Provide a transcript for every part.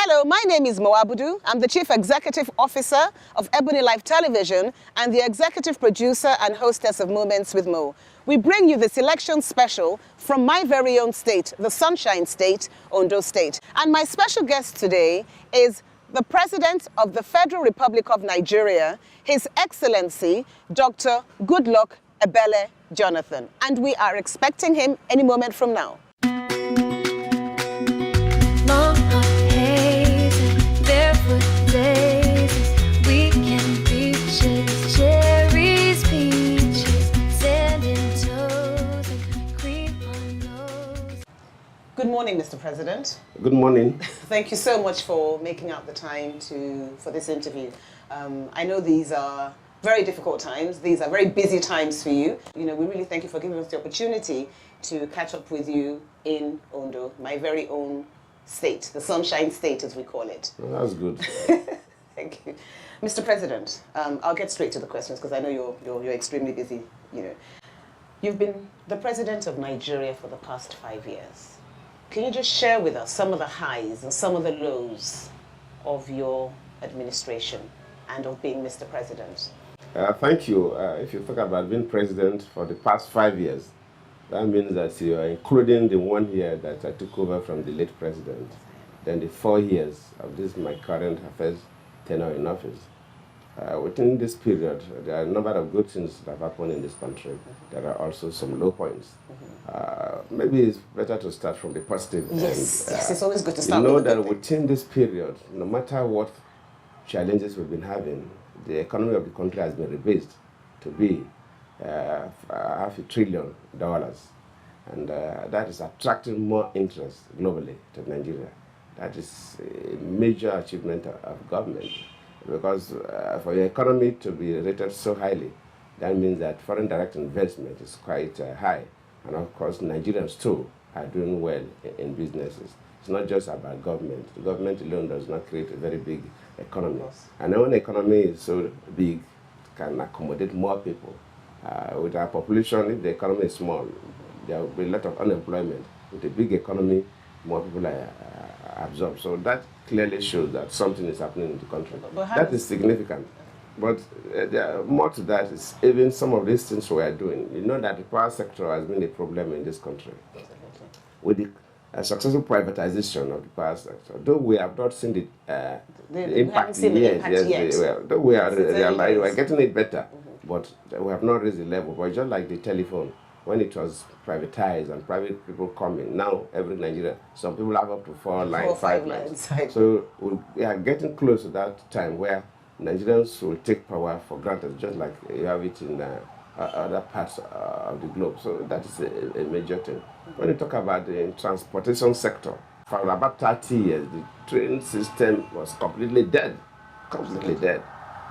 Hello, my name is Mo Abudu. I'm the Chief Executive Officer of Ebony Life Television and the Executive Producer and Hostess of Moments with Mo. We bring you this election special from my very own state, the Sunshine State, Ondo State. And my special guest today is the President of the Federal Republic of Nigeria, His Excellency, Dr. Goodluck Ebele Jonathan. And we are expecting him any moment from now. Good morning, Mr. President. Good morning. Thank you so much for making out the time for this interview. I know these are very difficult times. These are very busy times for you. We really thank you for giving us the opportunity to catch up with you in Ondo, my very own state, the Sunshine State as we call it. Well, that's good. Thank you. Mr. President, I'll get straight to the questions because I know you're extremely busy. You've been the President of Nigeria for the past 5 years. Can you just share with us some of the highs and some of the lows of your administration and of being Mr. President? Thank you. If you talk about being president for the past 5 years, that means that you are including the 1 year that I took over from the late president, then the 4 years of this my current affairs tenure in office. Within this period, there are a number of good things that have happened in this country. There are also some low points. Maybe it's better to start from the positive. Yes, yes, it's always good to start with. You know that within this period, no matter what challenges we've been having, the economy of the country has been rebased to be $500 billion. And that is attracting more interest globally to Nigeria. That is a major achievement of government. Because for your economy to be rated so highly, that means that foreign direct investment is quite high. And of course, Nigerians too are doing well in businesses. It's not just about government. The government alone does not create a very big economy. And when the economy is so big, it can accommodate more people. With our population, if the economy is small, there will be a lot of unemployment. With a big economy, more people are absorbed. So that clearly shows that something is happening in the country. That is significant. But more to that is even some of these things we are doing. You know that the power sector has been a problem in this country. With the successful privatization of the power sector, though we have not seen the impact yet. Though we are getting it better, but we have not raised the level. But just like the telephone, when it was privatized and private people come in, now every Nigerian, some people have up to 4 lines, 5 lines. So we are getting close to that time where Nigerians will take power for granted, just like you have it in other parts of the globe. So that is a major thing. When you talk about the transportation sector, for about 30 years, the train system was completely dead.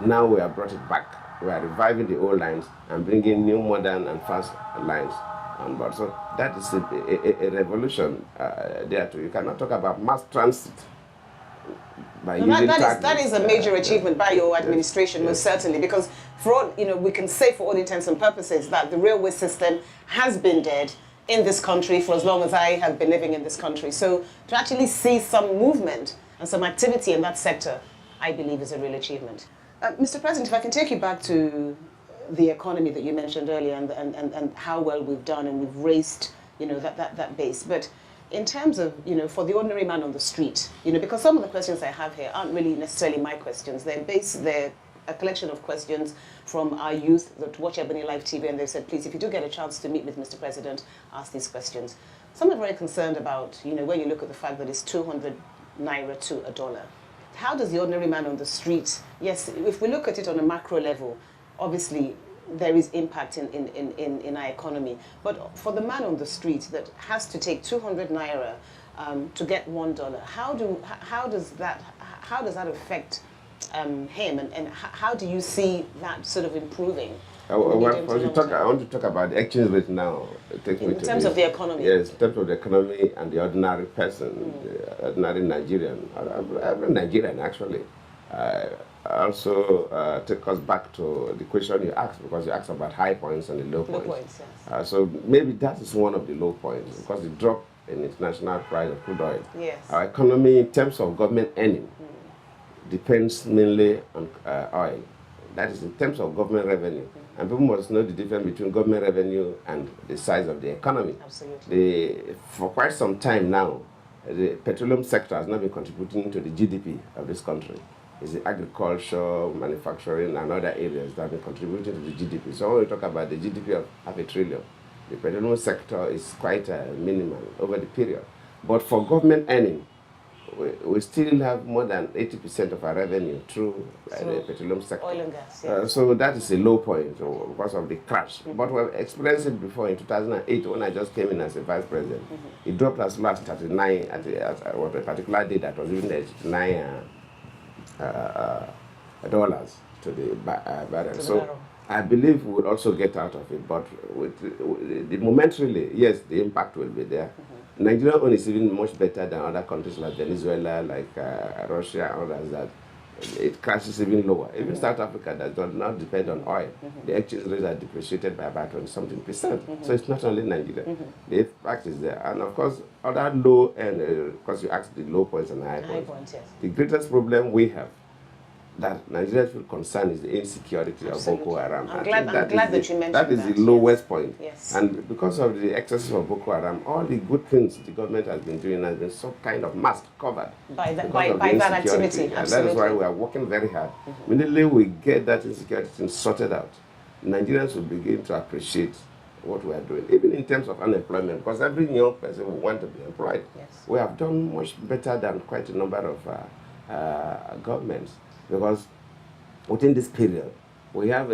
Now we have brought it back. We are reviving the old lines and bringing new, modern and fast lines on board. So that is a revolution there too. You cannot talk about mass transit by using taxis. That is a major achievement by your administration, most certainly, because for all, we can say for all intents and purposes that the railway system has been dead in this country for as long as I have been living in this country. So to actually see some movement and some activity in that sector, I believe is a real achievement. Mr. President, if I can take you back to the economy that you mentioned earlier and how well we've done and we've raised, that base. But in terms of, for the ordinary man on the street, because some of the questions I have here aren't really necessarily my questions. They're a collection of questions from our youth that watch Ebony Life TV, and they've said, please, if you do get a chance to meet with Mr. President, ask these questions. Some are very concerned about, when you look at the fact that it's 200 naira to $1. How does the ordinary man on the street, yes, if we look at it on a macro level, obviously there is impact in our economy. But for the man on the street that has to take 200 naira to get $1, how does that affect him, and how do you see that sort of improving? I want to talk about the exchange rate now. In terms of the economy? Yes, in terms of the economy and the ordinary person, the ordinary Nigerian, every Nigerian actually. Also take us back to the question you asked, because you asked about high points and the low points. Yes. So maybe that is one of the low points, because the drop in international price of crude oil. Yes. Our economy, in terms of government earning, depends mainly on oil. That is in terms of government revenue. And people must know the difference between government revenue and the size of the economy. Absolutely. For quite some time now, the petroleum sector has not been contributing to the GDP of this country. It's the agriculture, manufacturing, and other areas that have been contributing to the GDP. So when we talk about the GDP of $500 billion, the petroleum sector is quite minimal over the period. But for government earning, we still have more than 80% of our revenue through the petroleum sector. Oil and gas, yes. So that is a low point because of the crash. But we've experienced it before in 2008 when I just came in as a vice president. It dropped as low as 39 at a particular day that was even $9 dollars to the barrel. So I believe we will also get out of it. But with the momentarily, yes, the impact will be there. Nigeria oil is even much better than other countries like Venezuela, like Russia, and others that it crashes even lower. Even South Africa does not depend on oil. The exchange rates are depreciated by about 20-something%. So it's not only Nigeria. The fact is there. And of course, other low end, because you asked the low points and high points. Yes. The greatest problem we have that Nigeria should concern is the insecurity of Boko Haram. I'm glad that you mentioned that. That is the lowest point. Yes. And because of the excesses of Boko Haram, all the good things the government has been doing has been some kind of masked, covered. By that activity. And that is why we are working very hard. Immediately we get that insecurity thing sorted out, Nigerians will begin to appreciate what we are doing, even in terms of unemployment, because every young person will want to be employed. Yes. We have done much better than quite a number of governments. Because within this period, we have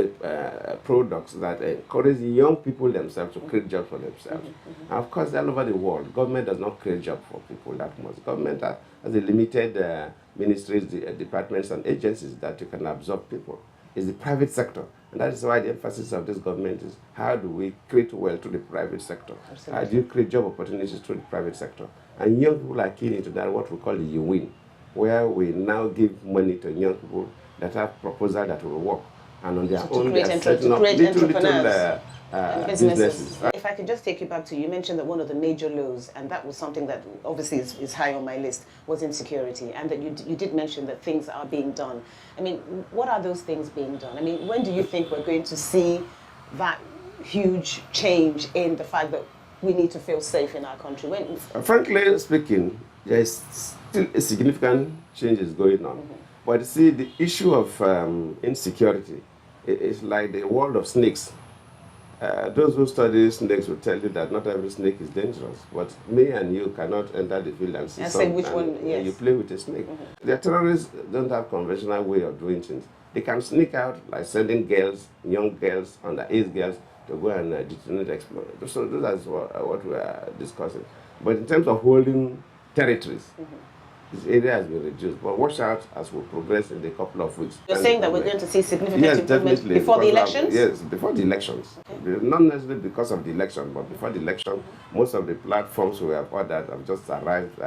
products that encourage young people themselves to create jobs for themselves. And of course, all over the world, government does not create jobs for people that much. Government has a limited ministries, departments, and agencies that you can absorb people. It's the private sector. And that is why the emphasis of this government is how do we create wealth through the private sector? Absolutely. How do you create job opportunities through the private sector? And young people are keen into that, what we call the you-win, where we now give money to young people that have proposals that will work. And on their own, they are setting up little businesses. If I could just take you back to, you mentioned that one of the major lows, and that was something that obviously is high on my list, was insecurity, and that you did mention that things are being done. I mean, what are those things being done? I mean, when do you think we're going to see that huge change in the fact that we need to feel safe in our country? When? Frankly speaking, there is still a significant changes going on. But see, the issue of insecurity is like the world of snakes. Those who study snakes will tell you that not every snake is dangerous, but me and you cannot enter the field and see something. Which one, yes. You play with a snake. The terrorists don't have conventional way of doing things. They can sneak out like sending girls, young girls, underage girls, to go and detonate explosives. So that's what we are discussing. But in terms of holding territories, this area has been reduced. But watch out as we progress in the couple of weeks. You're saying that we're going to see significant improvement before the elections? Yes, before the elections. Okay. Not necessarily because of the election, but before the election, most of the platforms we have ordered have just arrived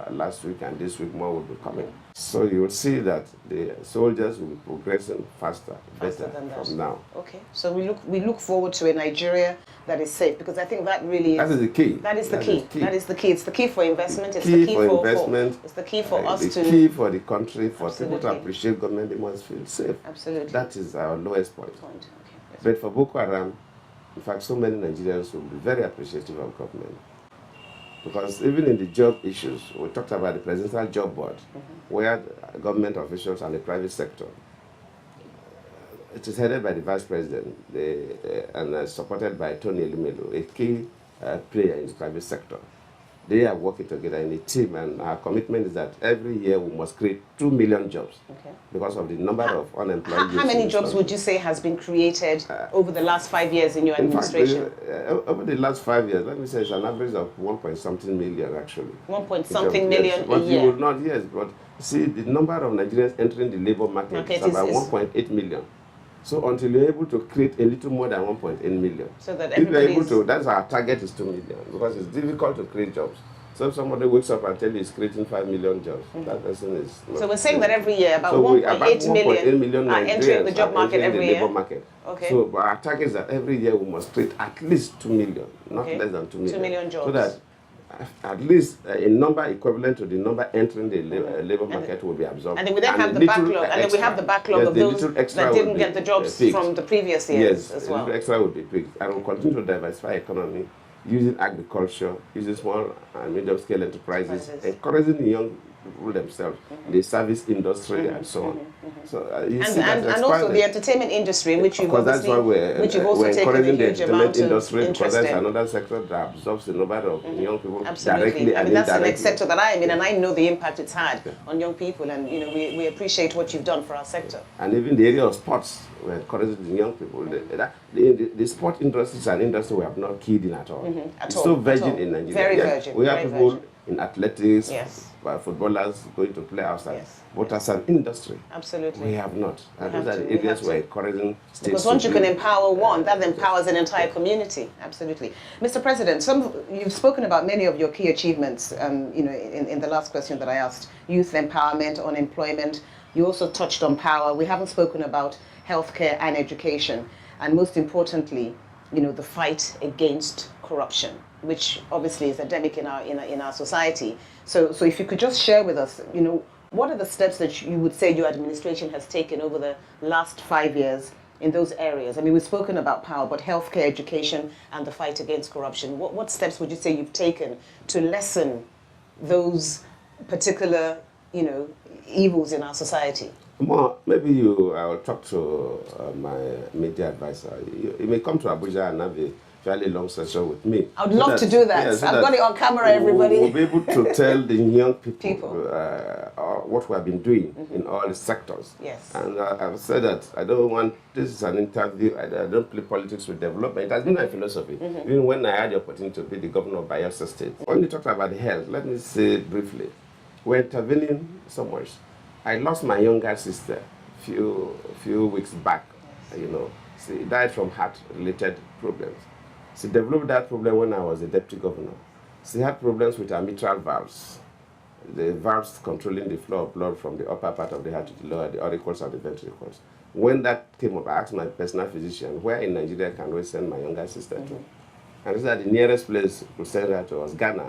last week, and this week more will be coming. So you will see that the soldiers will be progressing faster better from now. Okay, so we look forward to a Nigeria that is safe, because I think that really is, that is the key. That is the key. That is the key. It's the key for investment. It's key the key for investment. It's the key for us to. The key for the country, for people to appreciate government. They must feel safe. Absolutely. That is our lowest point. Okay. Yes. But for Boko Haram, in fact, so many Nigerians will be very appreciative of government. Because even in the job issues, we talked about the presidential job board, where government officials and the private sector, it is headed by the vice president and supported by Tony Elumelu, a key player in the private sector. They are working together in a team, and our commitment is that every year we must create 2 million jobs because of the number of unemployed youths. How many jobs would you say has been created over the last 5 years in your administration? In fact, over the last 5 years, let me say it's an average of 1-point-something million actually. 1-point-something million a year? You would not, yes, but see the number of Nigerians entering the labor market is about 1.8 million. So until you're able to create a little more than 1.8 million, so that if you're able to, that's our target is 2 million, because it's difficult to create jobs. So if somebody wakes up and tells you he's creating 5 million jobs, that person is not. So we're saying that every year about 1.8 million are entering the job market every year? Okay. So our target is that every year we must create at least 2 million, not less than 2 million. 2 million jobs. So that at least a number equivalent to the number entering the labor market will be absorbed. And then we then have the backlog. And then we have the backlog of those that didn't get the jobs from the previous years as well. Yes, extra will be picked. And we'll continue to diversify economy using agriculture, using small and medium-scale enterprises, encouraging the young people themselves, the service industry and so on. So you see that and also the entertainment industry, which you've that's why we're encouraging the entertainment industry, because that's in. another sector that absorbs a number of young people Absolutely. directly and that's the indirectly. next sector that I am in, and I know the impact it's had on young people, and we appreciate what you've done for our sector. And even the area of sports, we're encouraging the young people. The sport industry is an industry we have not keyed in at all. It's so virgin in Nigeria. Very virgin. We have very people virgin. in athletics, Yes. Footballers going to play outside. Yes. But as an industry, Absolutely. we have not. And those have are to, the we areas have we're to. encouraging states Because once to you can do. empower one, that empowers an entire community. Absolutely. Mr. President, you've spoken about many of your key achievements in the last question that I asked. Youth empowerment, unemployment. You also touched on power. We haven't spoken about healthcare and education. And most importantly, the fight against corruption, which obviously is endemic in our society. So if you could just share with us, what are the steps that you would say your administration has taken over the last 5 years in those areas? I mean, we've spoken about power, but healthcare, education, and the fight against corruption. What steps would you say you've taken to lessen those particular, evils in our society? Maybe I will talk to my media advisor. You may come to Abuja and have a fairly long session with me. I would love to do that. Yeah, I've got it on camera, everybody. We'll be able to tell the young people what we have been doing in all the sectors. Yes. And I've said that I don't want, this is an interview, I don't play politics with development. It has been my philosophy. Even when I had the opportunity to be the governor of Bayelsa State. When you talk about health, let me say briefly, we're intervening somewhere. I lost my younger sister a few weeks back. She died from heart-related problems. She developed that problem when I was a deputy governor. She had problems with her mitral valves, the valves controlling the flow of blood from the upper part of the heart to the lower, the auricles and the ventricles. When that came up, I asked my personal physician, where in Nigeria can we send my younger sister to? And he said the nearest place we send her to was Ghana,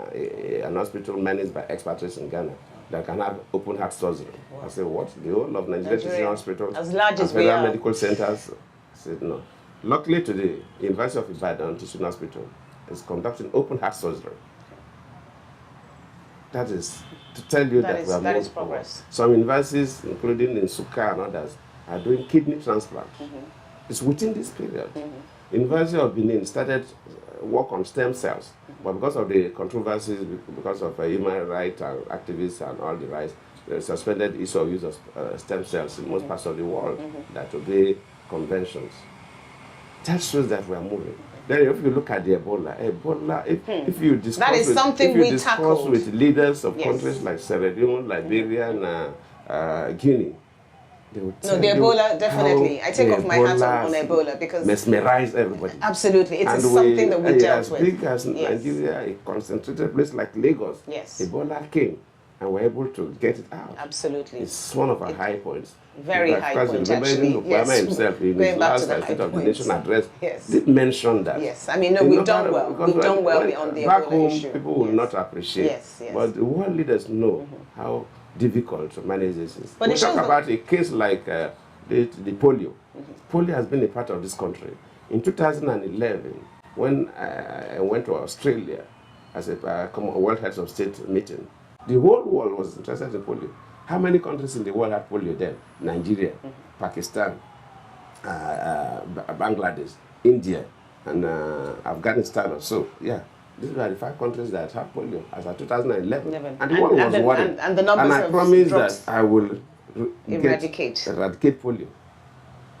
an hospital managed by expatriates in Ghana that can have open heart surgery. Wow. I said, what? The whole of Nigeria Teaching Hospitals, as large as federal we are. medical centers? I said, no. Luckily today, University of Ibadan Teaching Hospital is conducting open heart surgery. That is to tell you that we have moved forward. Some universities, including in Nsukka and others, are doing kidney transplant. It's within this period. University of Benin started work on stem cells, but because of the controversies, because of human rights and activists and all the rights, they suspended use of stem cells in most parts of the world that obey conventions. That shows that we are moving. Then if you look at the Ebola, if you discuss, that is something we tackled with leaders of countries like Sierra Leone, Liberia, and Guinea, they would tell the Ebola, you definitely. I take off my hat on Ebola because mesmerize everybody. Absolutely, it is something that we dealt with. As big as Nigeria, a concentrated place like Lagos, Ebola came, and we're able to get it out. Absolutely, it's one of our high points. Very high point, actually. Obama himself, in his last State of the Nation address, did mention that. Yes, I mean, no, we've done well. We've done well on the back Ebola home, issue. People will not appreciate. Yes. But the world leaders know how difficult to manage this is. But we talk about a case like the polio. Polio has been a part of this country. In 2011, when I went to Australia as a World Health of State meeting, the whole world was interested in polio. How many countries in the world had polio then? Nigeria, Pakistan, Bangladesh, India, and Afghanistan or so. Yeah. These were the 5 countries that have polio as of 2011. And the world was worried. And the numbers I promised that I will eradicate polio.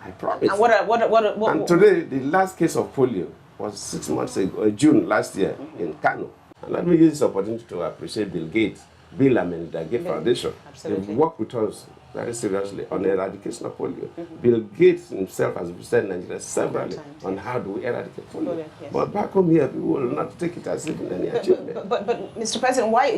I promise. And and today, the last case of polio was 6 months ago, June last year, in Kano. And let me use this opportunity to appreciate Bill Gates, Bill and Melinda Gates Foundation. Absolutely. They've worked with us very seriously on the eradication of polio. Bill Gates himself has visited Nigeria severally on how do we eradicate polio. But back home here, people will not take it as if any achievement. But Mr. President, why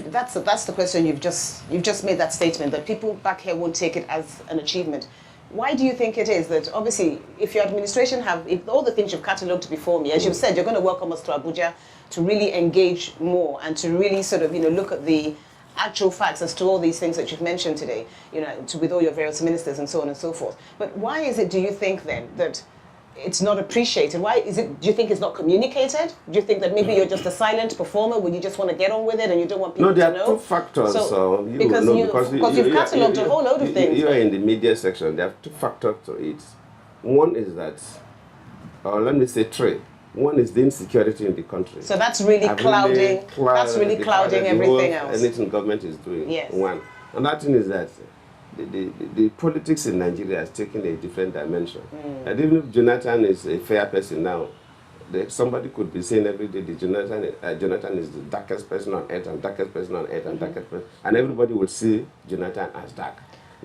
that's the question you've just made that statement that people back here won't take it as an achievement. Why do you think it is that obviously if your administration if all the things you've catalogued before me, as you've said, you're going to welcome us to Abuja to really engage more and to really sort of, look at the actual facts as to all these things that you've mentioned today, with all your various ministers and so on and so forth. But why is it, do you think then, that it's not appreciated? Why is it, do you think it's not communicated? Do you think that maybe you're just a silent performer when you just want to get on with it and you don't want people to know? No, there are two factors. So, because you've catalogued a whole load of things. You are in the media section. There are two factors to it. One is that, or let me say three. One is the insecurity in the country. So that's really clouding everything else. Anything government is doing. Yes. One. Another thing is that the politics in Nigeria has taken a different dimension. And even if Jonathan is a fair person now, somebody could be saying every day that Jonathan is the darkest person on earth and darkest person on earth and darkest person, and everybody will see Jonathan as dark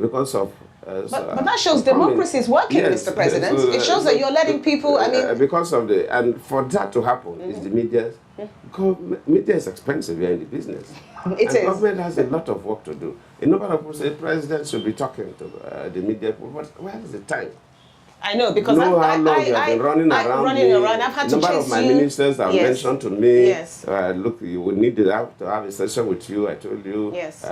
because of. But that shows democracy is working, yes, Mr. President. It shows that you're letting people. Because of and for that to happen is the media. Because media is expensive here in the business. It is. Government has a lot of work to do. A number of people say president should be talking to the media, but where is the time? I know, because how long you have been running around. I've had to number of my ministers have mentioned to me, yes. Look, you will need to have a session with you. I told you, yes.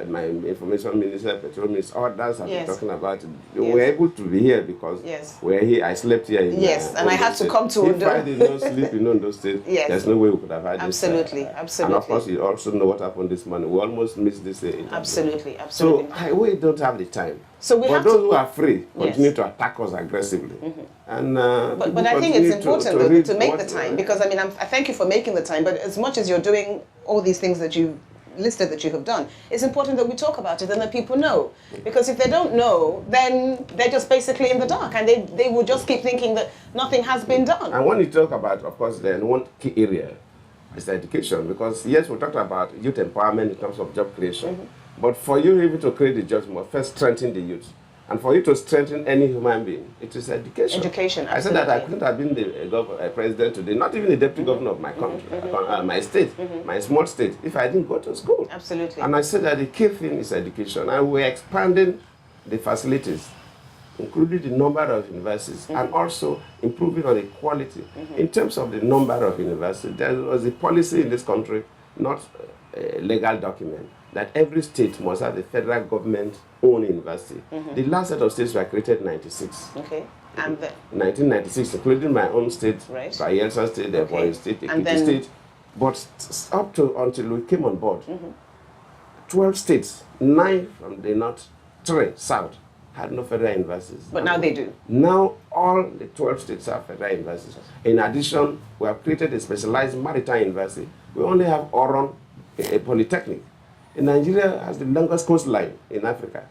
My information minister, petroleum minister, others have been talking about it. Yes. We're able to be here because we're here. I slept here in and I had to come to Ondo. If I did not sleep in Ondo State, there's no way we could have had this. Absolutely. And of course, you also know what happened this morning. We almost missed this interview. Absolutely. So we don't have the time. So but those who are free continue to attack us aggressively. And but I think it's important to make the time, because I thank you for making the time. But as much as you're doing all these things that you listed that you have done, it's important that we talk about it and that people know. Because if they don't know, then they're just basically in the dark, and they will just keep thinking that nothing has been done. And when you talk about, of course, then one key area is education, because yes, we talked about youth empowerment in terms of job creation. But for you even to create the jobs, you must first strengthen the youth. And for you to strengthen any human being, it is education. Education, absolutely. I said that I couldn't have been the president today, not even the deputy governor of my country, my state, my small state, if I didn't go to school. Absolutely. And I said that the key thing is education. And we're expanding the facilities, including the number of universities, and also improving on the quality. In terms of the number of universities, there was a policy in this country, not a legal document, that every state must have the federal government-owned university. The last set of states were created in 96. Okay. And 1996, including my own state, Bayelsa State, Ebonyi State, Ekiti State. But until we came on board, 12 states, 9 from the north, 3 south, had no federal universities. But now they do. Now all the 12 states have federal universities. In addition, we have created a specialized maritime university. We only have Oron, a polytechnic. Nigeria has the longest coastline in Africa.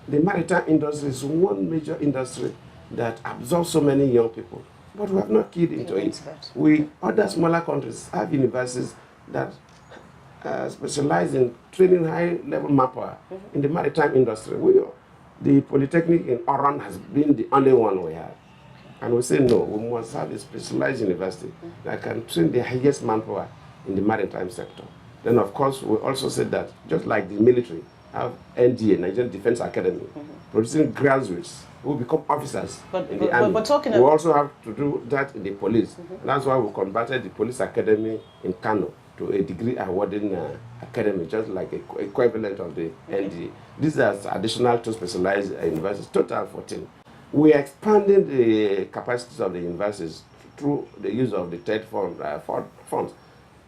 The maritime industry is one major industry that absorbs so many young people, but we have not keyed into it. Other smaller countries have universities that specialize in training high-level manpower in the maritime industry. The Polytechnic in Oran has been the only one we have. And we say, no, we must have a specialized university that can train the highest manpower in the maritime sector. Then, of course, we also said that, just like the military have NDA, Nigerian Defense Academy, producing graduates who become officers in the army. We also have to do that in the police. And that's why we converted the police academy in Kano to a degree awarding academy, just like equivalent of the NDA. These are additional 2 specialized universities, total 14. We are expanding the capacities of the universities through the use of the third funds.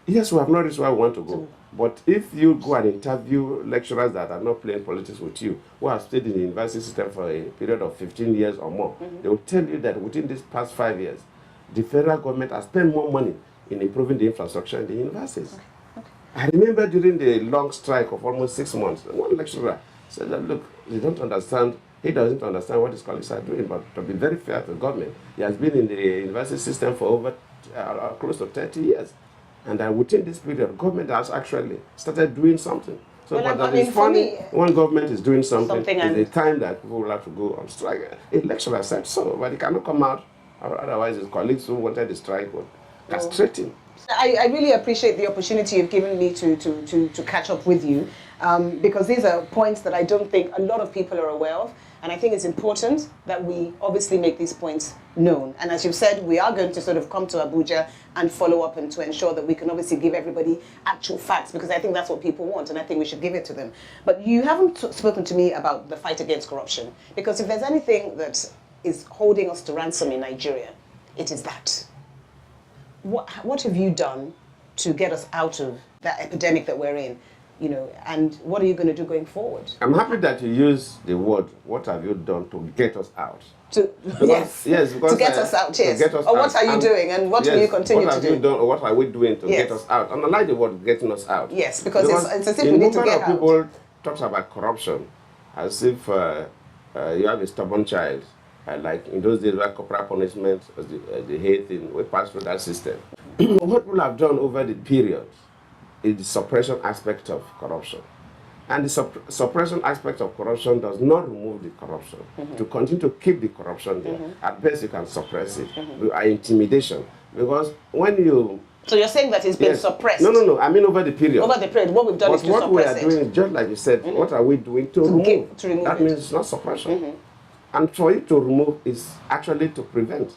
Yes, we have not reached where we want to go. But if you go and interview lecturers that are not playing politics with you, who have stayed in the university system for a period of 15 years or more, they will tell you that within these past 5 years, the federal government has spent more money in improving the infrastructure in the universities. I remember during the long strike of almost 6 months, one lecturer said that, look, they don't understand, he doesn't understand what his colleagues are doing, but to be very fair to the government, he has been in the university system for over close to 30 years. And within this period, government has actually started doing something. So, but that is funny, when government is doing something it's a time that people will have to go on strike. A lecturer said so, but he cannot come out, or otherwise his colleagues who wanted the strike would castrate him. I really appreciate the opportunity you've given me to catch up with you, because these are points that I don't think a lot of people are aware of. And I think it's important that we obviously make these points known. And as you've said, we are going to sort of come to Abuja and follow up and to ensure that we can obviously give everybody actual facts, because I think that's what people want and I think we should give it to them. But you haven't spoken to me about the fight against corruption, because if there's anything that is holding us to ransom in Nigeria, it is that. What have you done to get us out of that epidemic that we're in? You know, and what are you going to do going forward? I'm happy that you use the word, what have you done to get us out? Yes, because, to get us out, yes. Get us or out. what are you doing and what will you continue to do? What have you done or what are we doing to get us out? And I like the word getting us out. Yes, because it's as if we need to get out. People talks about corruption as if you have a stubborn child. Like in those days where corporal punishment was the hate thing, we passed through that system. What people have done over the period is the suppression aspect of corruption. And the suppression aspect of corruption does not remove the corruption. To continue to keep the corruption there, at best you can suppress it by intimidation. Because when you... So you're saying that it's been suppressed? No. I mean over the period. Over the period, what we've done is to suppress it. What we are doing, just like you said, what are we doing to remove? That means it's not suppression. And for it to remove is actually to prevent.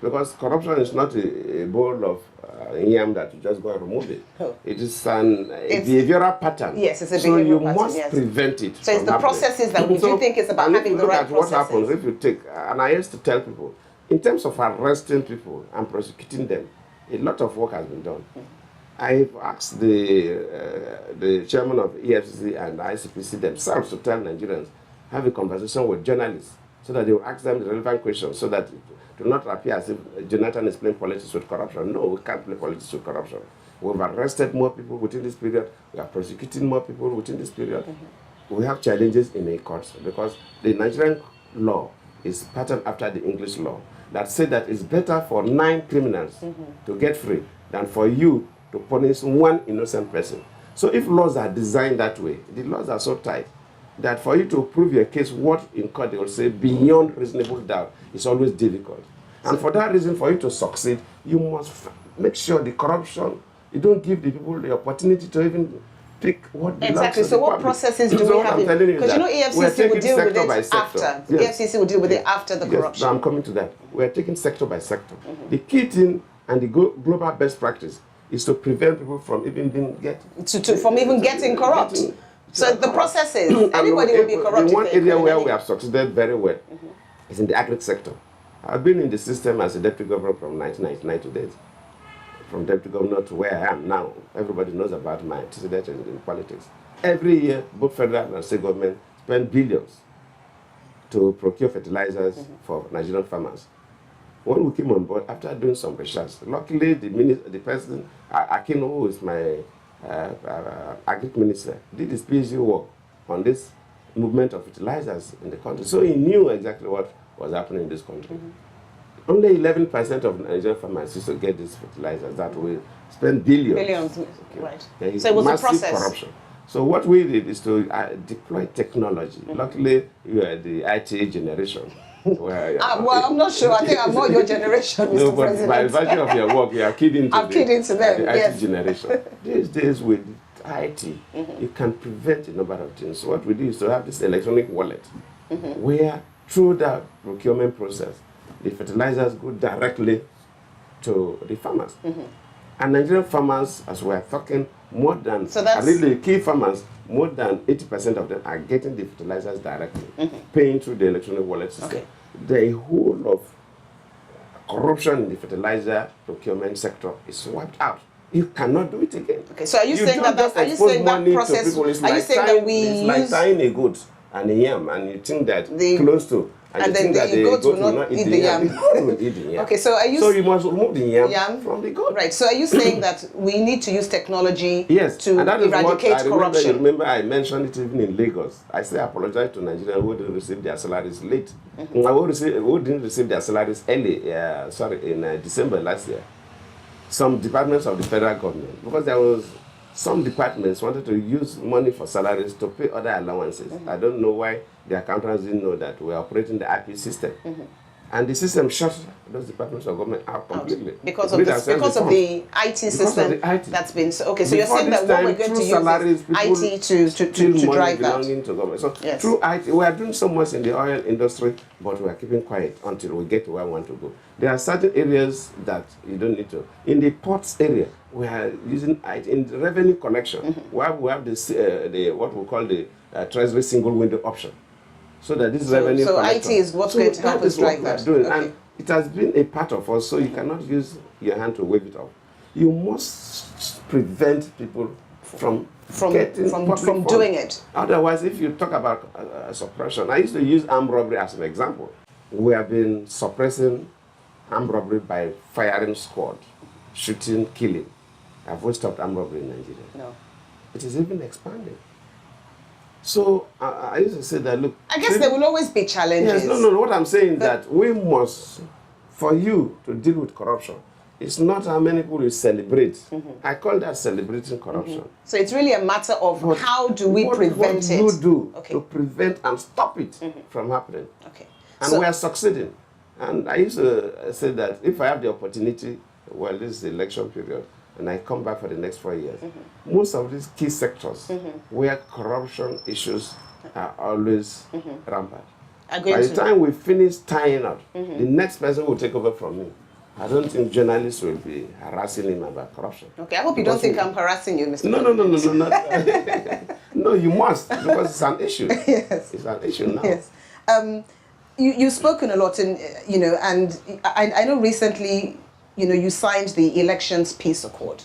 Because corruption is not a bowl of yam that you just go and remove it. It is a behavioral pattern. Yes, it's a behavioral pattern. So you pattern, must prevent it. So it's the processes that we do think is about having the right processes. What happens if you take, and I used to tell people, in terms of arresting people and prosecuting them, a lot of work has been done. I've asked the chairman of EFCC and ICPC themselves to tell Nigerians, have a conversation with journalists so that they will ask them the relevant questions so that it do not appear as if Jonathan is playing politics with corruption. No, we can't play politics with corruption. We've arrested more people within this period. We are prosecuting more people within this period. We have challenges in the courts because the Nigerian law is patterned after the English law that said that it's better for 9 criminals to get free than for you to punish 1 innocent person. So if laws are designed that way, the laws are so tight that for you to prove your case, what in court they will say beyond reasonable doubt is always difficult. And for that reason, for you to succeed, you must make sure the corruption, you don't give the people the opportunity to even pick what belongs exactly. to So the what public. processes do we have? Because you know EFCC will deal with it after. Yes. EFCC will deal with it after the corruption. So I'm coming to that. We are taking sector by sector. The key thing and the global best practice is to prevent people from even being getting corrupt. So the processes, anybody will be corrupt. In one area where we have succeeded very well is in the agri sector. I've been in the system as a deputy governor from 1999 to date. From deputy governor to where I am now, everybody knows about my antecedents in politics. Every year, both federal and state government spend billions to procure fertilizers for Nigerian farmers. When we came on board, after doing some research, luckily the person, Akino, who is my agric minister, did his PhD work on this movement of fertilizers in the country. So he knew exactly what was happening in this country. Only 11% of Nigerian farmers used to get these fertilizers that we spend billions. Right. So it was a process. Corruption. So what we did is to deploy technology. Luckily, you are the IT generation. Well, I'm not sure. I think I'm not your generation, Mr. President. By virtue of your work, you are kid into them, the IT generation. These days with IT, you can prevent a number of things. So what we do is to have this electronic wallet where through the procurement process, the fertilizers go directly to the farmers. And Nigerian farmers, as we are talking, more than, really key farmers, more than 80% of them are getting the fertilizers directly, paying through the electronic wallet system. The whole of corruption in the fertilizer procurement sector is wiped out. You cannot do it again. Okay, so are you saying that process? Are you saying that it's like tying a goat and a yam, and you think that close to, and then the goat will not eat the yam. Okay, so are you? So you must remove the yam from the goat. Right. So are you saying that we need to use technology to eradicate corruption? You remember I mentioned it even in Lagos. I say I apologize to Nigerians who didn't receive their salaries late. Who didn't receive their salaries early. In December last year. Some departments of the federal government, because there was some departments wanted to use money for salaries to pay other allowances. I don't know why the accountants didn't know that we are operating the IP system. And the system shut those departments of government out completely. Because of the IT system that's been okay. So Before you're saying that what we're going to use salaries, is IT to drive that. belonging to government. So yes. through IT, we are doing so much in the oil industry, but we are keeping quiet until we get to where we want to go. There are certain areas that you don't need to. In the ports area, we are using IT. In the revenue collection, we have this what we call the treasury single window option. So that this revenue collector. IT is what's going to help us drive that. Doing. Okay. And it has been a part of us, so you cannot use your hand to wave it off. You must prevent people from doing it. Otherwise, if you talk about suppression, I used to use armed robbery as an example. We have been suppressing armed robbery by firing squad, shooting, killing. Have we stopped armed robbery in Nigeria? No. It is even expanding. So I used to say that, look. I guess there will always be challenges. Yes, no. What I'm saying is that we must, for you to deal with corruption, it's not how many people you celebrate. I call that celebrating corruption. So it's really a matter of how do we prevent it? What do you do to prevent and stop it from happening? Okay. And we are succeeding. And I used to say that if I have the opportunity, well, this is the election period, and I come back for the next 4 years, most of these key sectors where corruption issues are always rampant. By the time we finish tying up, the next person will take over from me. I don't think journalists will be harassing him about corruption. Okay, I hope you don't think I'm harassing you, Mr. No. No, you must, because it's an issue. Yes. It's an issue now. Yes. You've spoken a lot, and I know recently, you signed the Elections Peace Accord,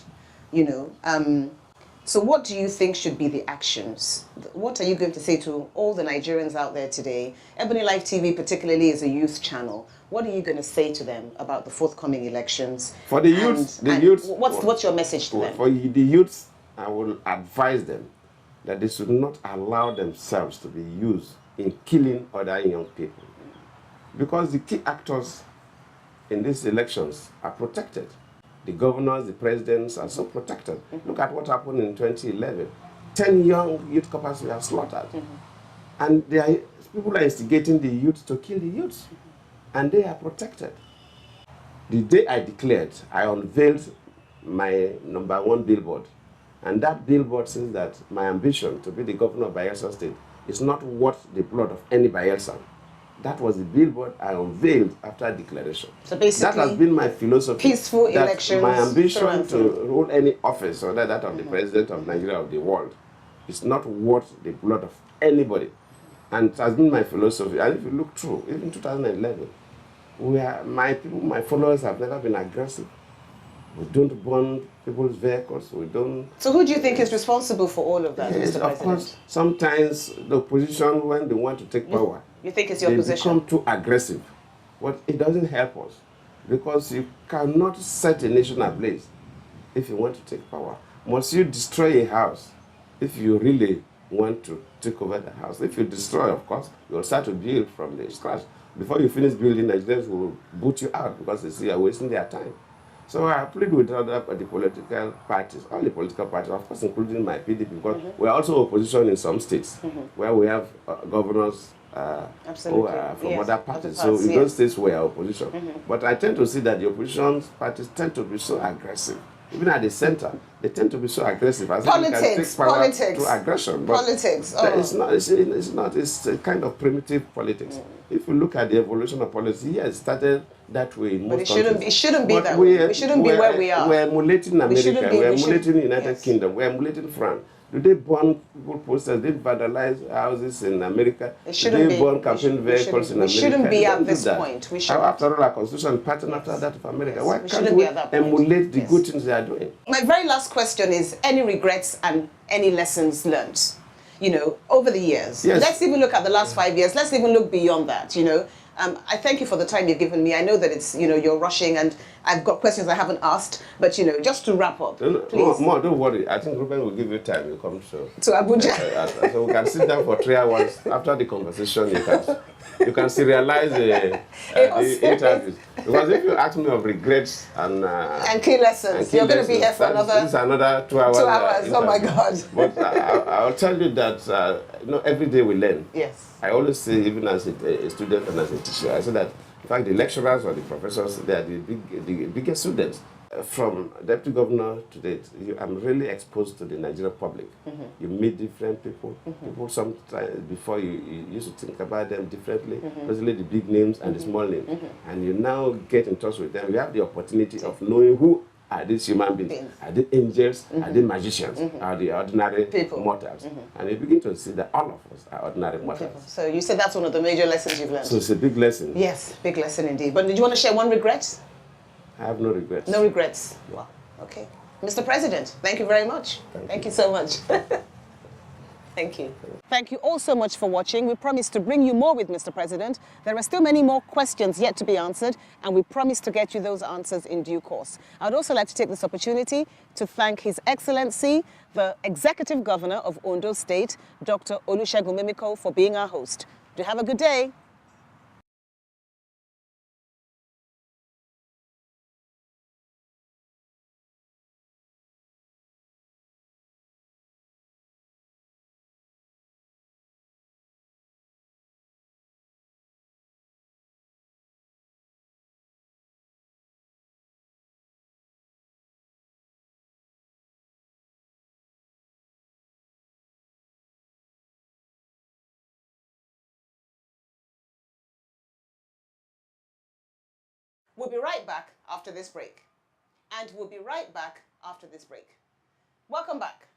So what do you think should be the actions? What are you going to say to all the Nigerians out there today? Ebony Life TV particularly is a youth channel. What are you going to say to them about the forthcoming elections? For the youth, what's your message to them? For the youth, I will advise them that they should not allow themselves to be used in killing other young people. Because the key actors in these elections are protected. The governors, the presidents are so protected. Look at what happened in 2011. 10 young youth couples were slaughtered. And people are instigating the youth to kill the youth. And they are protected. The day I declared, I unveiled my #1 billboard. And that billboard says that my ambition to be the governor of Bayelsa State is not worth the blood of any Bayelsan. That was the billboard I unveiled after declaration. So basically, that has been my philosophy. Peaceful elections. My ambition to rule any office, or that of the president of Nigeria, of the world, is not worth the blood of anybody. And it has been my philosophy. And if you look through, even 2011, my followers have never been aggressive. We don't burn people's vehicles. We don't. So who do you think is responsible for all of that, yes, Mr. President? Of course, sometimes the opposition, when they want to take power, you think it's your position? They become too aggressive. But it doesn't help us, because you cannot set a nation ablaze if you want to take power. Must you destroy a house if you really want to take over the house? If you destroy, of course, you'll start to build from the scratch. Before you finish building, Nigerians will boot you out because they see you're wasting their time. So I plead with the political parties, all the political parties, of course, including my PDP, because we are also opposition in some states where we have governors who are from other parties. So in those states we are opposition. But I tend to see that the opposition parties tend to be so aggressive. Even at the center, they tend to be so aggressive. As politics, to aggression. But politics. It's a kind of primitive politics. If you look at the evolution of politics, it started that way in most countries. It shouldn't be that way. We shouldn't be where we are. We're emulating America. We're emulating the United Kingdom. We're emulating France. Do they burn people posters? They vandalize houses in America? Do they burn campaign vehicles in America? We shouldn't be at this point. We shouldn't. After all, our constitution pattern after that of America. Why can't we emulate the good things they are doing? My very last question is, any regrets and any lessons learned, over the years? Yes. Let's even look at the last 5 years. Let's even look beyond that, I thank you for the time you've given me. I know that it's, you're rushing and I've got questions I haven't asked, but, just to wrap up, please. More, don't worry. I think Ruben will give you time. You come to Abuja. So we can sit down for 3 hours. After the conversation, you can serialize the interviews. Because if you ask me of regrets and key lessons, you're going to be here for another 2 hours. 2 hours. Oh my God! But I'll tell you that every day we learn. Yes. I always say, even as a student and as a teacher, I say that if fact, the lecturers or the professors, they are the biggest students. From deputy governor to date, I'm really exposed to the Nigerian public. You meet different people. People sometimes before you used to think about them differently, especially the big names and the small names. And you now get in touch with them. You have the opportunity of knowing who are these human beings. Are they angels? Are they magicians? Are they ordinary mortals? And you begin to see that all of us are ordinary mortals. So you said that's one of the major lessons you've learned. So it's a big lesson. Yes, big lesson indeed. But did you want to share one regret? I have no regrets. No regrets. Wow. Okay. Mr. President, thank you very much. Thank you so much. Thank you. Thank you all so much for watching. We promise to bring you more with Mr. President. There are still many more questions yet to be answered, and we promise to get you those answers in due course. I would also like to take this opportunity to thank His Excellency, the Executive Governor of Ondo State, Dr. Olusegun Mimiko, for being our host. Do have a good day. We'll be right back after this break. And we'll be right back after this break. Welcome back.